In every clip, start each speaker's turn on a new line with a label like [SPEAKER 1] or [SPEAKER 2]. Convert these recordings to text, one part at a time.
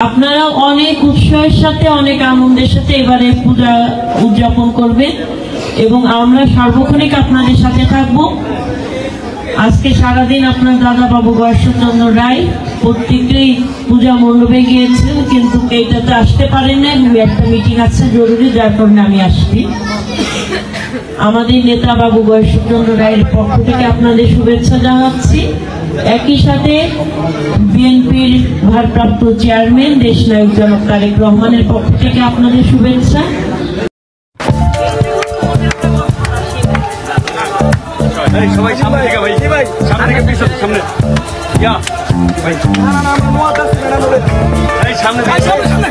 [SPEAKER 1] আপনারা অনেক উৎসাহের সাথে অনেক আনন্দের সাথে এবারে পূজা উদযাপন করবেন এবং আমরা সার্বক্ষণিক আপনাদের সাথে থাকব। আজকে সারাদিন আপনার দাদা বাবু গয়েশ্বরচন্দ্র রায় প্রত্যেকেই পূজা মণ্ডপে গিয়েছেন, কিন্তু এইটাতে আসতে পারেন না, একটা মিটিং আছে জরুরি, যার কারণে আমি আসছি। আমাদের নেতা বাবু গয়েশ্বরচন্দ্র রায়ের পক্ষ থেকে আপনাদের শুভেচ্ছা জানাচ্ছি। একই সাথে বিএনপির ভারপ্রাপ্ত চেয়ারম্যান দেশনায়ক জনাব তারেক রহমানের পক্ষ থেকে আপনাদের শুভেচ্ছা।
[SPEAKER 2] সবাই সামনে থেকে ভাই, সামনে থেকে পিছনে, সামনে সামনে সামনে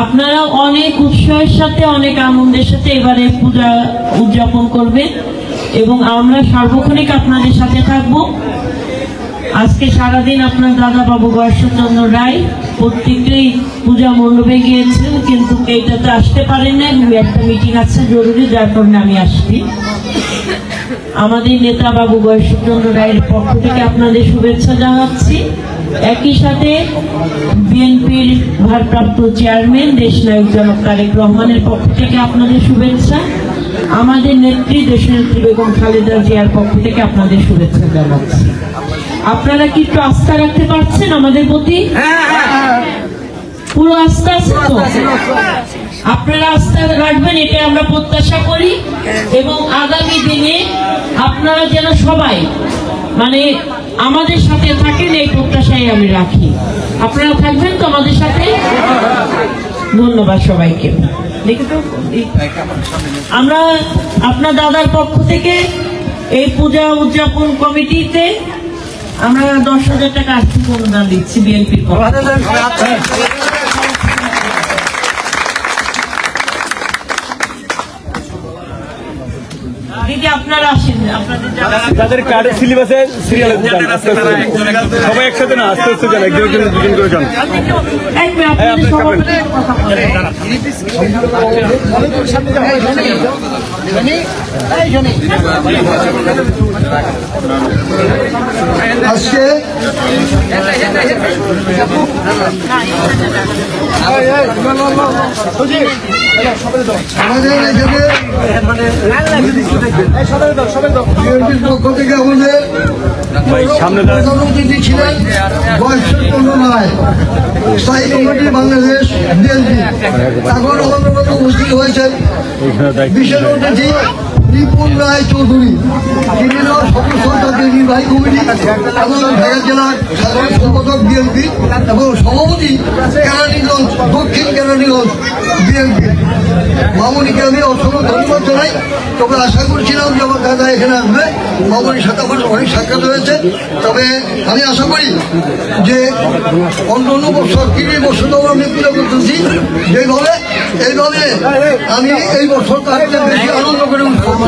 [SPEAKER 1] আপনারা অনেক উৎসাহের সাথে অনেক আনন্দের সাথে এবারে পূজা উদযাপন করবেন এবং আমরা সার্বক্ষণিক আপনাদের সাথে থাকব। আজকে সারাদিন আপনার দাদা বাবু গয়েশ্বরচন্দ্র রায় প্রত্যেকেই পূজা মণ্ডপে গিয়েছেন, কিন্তু এইটাতে আসতে পারেন না, একটা মিটিং আছে জরুরি, যার কারণে আমি আসছি। আমাদের নেতা বাবু গয়েশ্বরচন্দ্র রায়ের পক্ষ থেকে আপনাদের শুভেচ্ছা জানাচ্ছি। একই সাথে বিএনপির ভারপ্রাপ্ত চেয়ারম্যান দেশনায়ক জনাব তারেক রহমানের পক্ষ থেকে আপনাদের শুভেচ্ছা। আমাদের নেত্রী দেশনেত্রী বেগম খালেদা জিয়ার পক্ষ থেকে আপনাদের শুভেচ্ছা জানাচ্ছি। আপনারা কি একটু আস্থা রাখতে পারছেন আমাদের প্রতি? পুরো আস্থা আছে তো? আপনারা আস্থা রাখবেন, এটা আমরা প্রত্যাশা করি এবং আগামী দিনে আপনারা যেন সবাই মানে আমাদের সাথে থাকেন, এই প্রত্যাশাই আমি রাখি। আপনারা থাকবেন তো আমাদের সাথে? ধন্যবাদ সবাইকে। আমরা আপনার দাদার পক্ষ থেকে এই পূজা উদযাপন কমিটিতে আমরা 10,000 টাকা আর্থিক অনুদান দিচ্ছি বিএনপির পক্ষ থেকে। আপনারা আসেন।
[SPEAKER 2] যাদের কার্ডের স্লিপ আছে সিরিয়ালে সবাই একসাথে না, আস্তে আস্তে যান, একজন একজন দুজন করে যান।
[SPEAKER 1] এক মিনিট, আপনাদের সভাপতির কথা বলেন।
[SPEAKER 3] আজকে আমাদের এখানে বিএনপির পক্ষ থেকে আমাদের প্রধানমন্ত্রী ছিলেন বয়সপূর্ণ নয়, স্থায়ী কমিটি বাংলাদেশ বিএনপি। এখন আমাদের মতো উপস্থিত হয়েছেন বিশেষ অতিথি রিপুন রায় চৌধুরী, তিনি সদস্য নির্বাহী কমিটি এবং ঢাকা জেলার সাধারণ সম্পাদক বিএনপি এবং সভাপতি কেরানীগঞ্জ, দক্ষিণ কেরানীগঞ্জ বিএনপি। মামুনিকে আমি অসংখ্য ধন্যবাদ জানাই। তবে আশা করছিলাম যে আমার দাদা এখানে আসবে, মামুনির সাথে আমার অনেক সাক্ষাৎ হয়েছে। তবে আমি আশা করি যে অন্য বছর 30 বছর ধরে আমি পুজো করতেছি, যেভাবে এইভাবে আমি এই বছর তার চেয়ে বেশি আনন্দ করে উৎসব করব।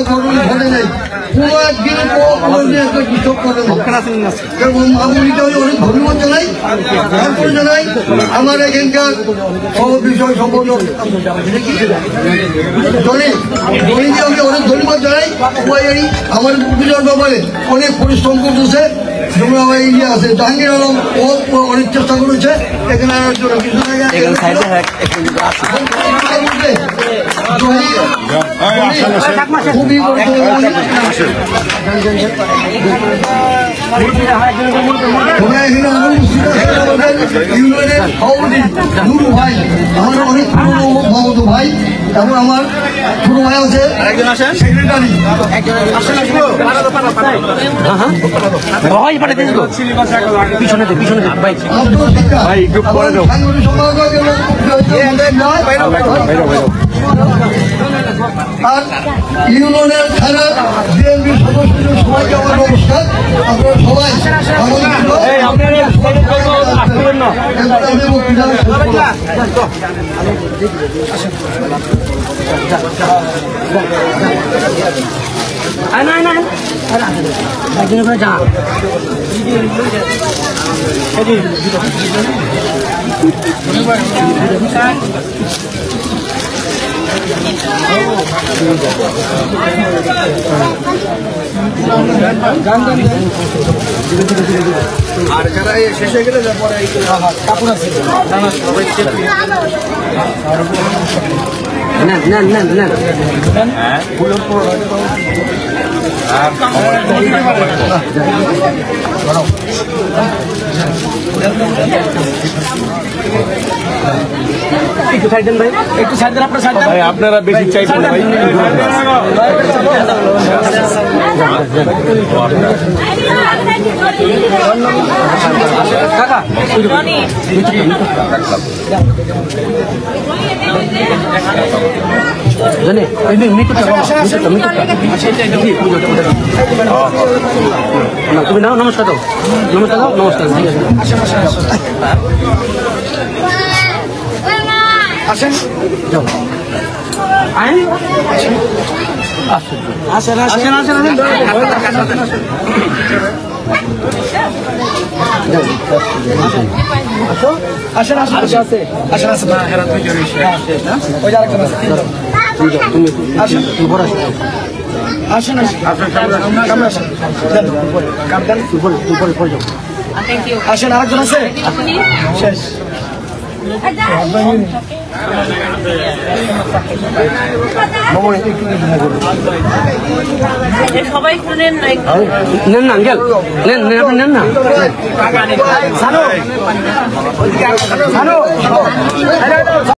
[SPEAKER 3] তবে ঘটে নাই, কোনো একদিন একটা কৃষক করে মামুনিকে আমি অনেক ধন্যবাদ জানাই। তারপরে জানাই আমার এখানকার বিষয় সম্পর্ক জনিকে আমি অনেক ধন্যবাদ জানাই। আমার পূজার ব্যাপারে অনেক পরিশ্রম করতেছে। যেমন আমার ইয়ে আছে জাহাঙ্গীর আলম, ও অনেক চেষ্টা করেছে এখানে আনার জন্য। কিছু খুবই ইউনিয়নের সভাপতি নুরু ভাই, আমার অনেক পুরনো ভাই, এবং আমার ছোট ভাই আছে সেক্রেটারি। আর ইউনিয়নের থানা বিএনপির সদস্যদের সবাইকে আমার নমস্কার। আপনারা সবাই আর যারা শেষ হয়ে গেলে পরে কাপড় আছে একটু সাইড দেন ভাই, একটু সাইড দেন, আপনার সাইড ভাই, আপনারা বেশি চাইছেন ভাই। কাকা জানে তুমি নাও, নমস্কার দাও, নমস্কার দাও, নমস্কার। আসেন আসেন আসেন আসেন আসেন আসেন আসেন, আরেকজন আছে শেষ।
[SPEAKER 1] সবাই নেন
[SPEAKER 3] না আঙ্কেল, নেন আপনি নেন না।